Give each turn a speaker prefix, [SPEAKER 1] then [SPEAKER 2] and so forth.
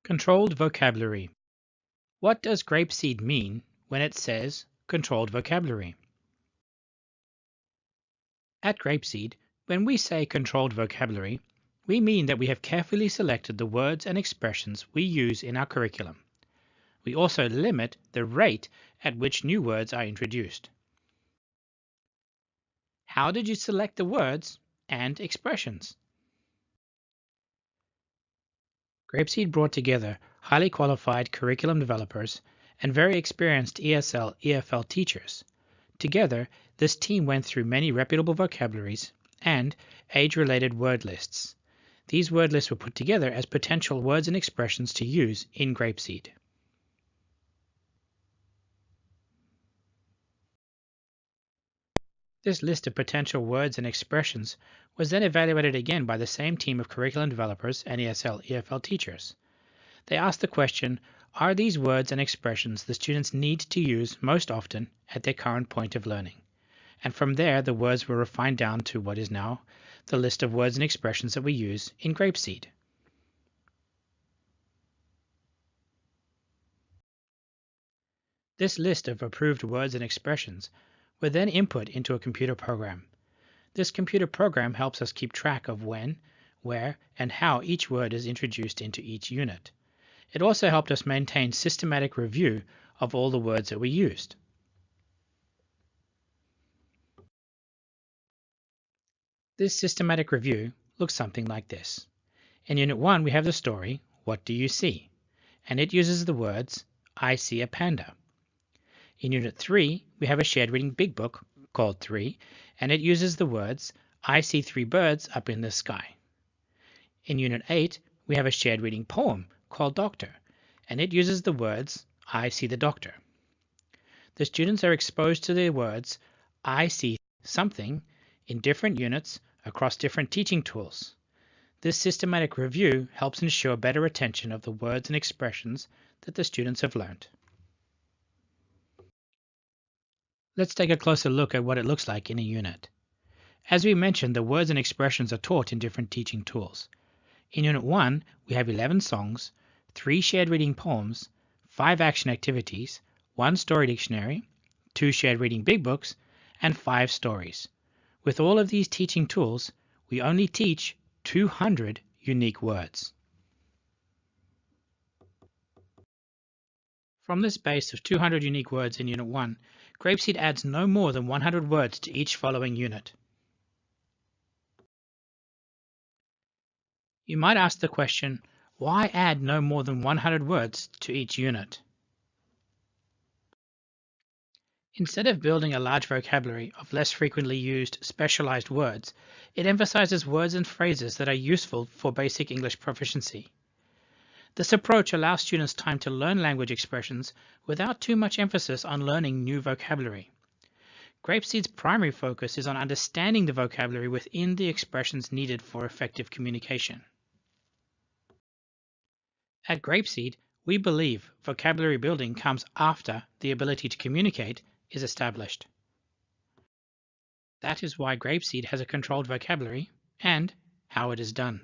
[SPEAKER 1] Controlled vocabulary. What does GrapeSEED mean when it says controlled vocabulary? At GrapeSEED, when we say controlled vocabulary, we mean that we have carefully selected the words and expressions we use in our curriculum. We also limit the rate at which new words are introduced. How did you select the words and expressions? GrapeSEED brought together highly qualified curriculum developers and very experienced ESL/EFL teachers. Together, this team went through many reputable vocabularies and age-related word lists. These word lists were put together as potential words and expressions to use in GrapeSEED. This list of potential words and expressions was then evaluated again by the same team of curriculum developers and ESL/EFL teachers. They asked the question, are these words and expressions the students need to use most often at their current point of learning? And from there, the words were refined down to what is now the list of words and expressions that we use in GrapeSEED. This list of approved words and expressions were then input into a computer program. This computer program helps us keep track of when, where, and how each word is introduced into each unit. It also helped us maintain systematic review of all the words that we used. This systematic review looks something like this. In Unit 1, we have the story, What Do You See? And it uses the words, I see a panda. In Unit 3, we have a shared reading big book called 3, and it uses the words, I see 3 birds up in the sky. In Unit 8, we have a shared reading poem called Doctor, and it uses the words, I see the doctor. The students are exposed to the words, I see something, in different units across different teaching tools. This systematic review helps ensure better retention of the words and expressions that the students have learned. Let's take a closer look at what it looks like in a unit. As we mentioned, the words and expressions are taught in different teaching tools. In Unit 1, we have 11 songs, 3 shared reading poems, 5 action activities, 1 story dictionary, 2 shared reading big books, and 5 stories. With all of these teaching tools, we only teach 200 unique words. From this base of 200 unique words in Unit 1, GrapeSEED adds no more than 100 words to each following unit. You might ask the question, why add no more than 100 words to each unit? Instead of building a large vocabulary of less frequently used specialized words, it emphasizes words and phrases that are useful for basic English proficiency. This approach allows students time to learn language expressions without too much emphasis on learning new vocabulary. GrapeSEED's primary focus is on understanding the vocabulary within the expressions needed for effective communication. At GrapeSEED, we believe vocabulary building comes after the ability to communicate is established. That is why GrapeSEED has a controlled vocabulary and how it is done.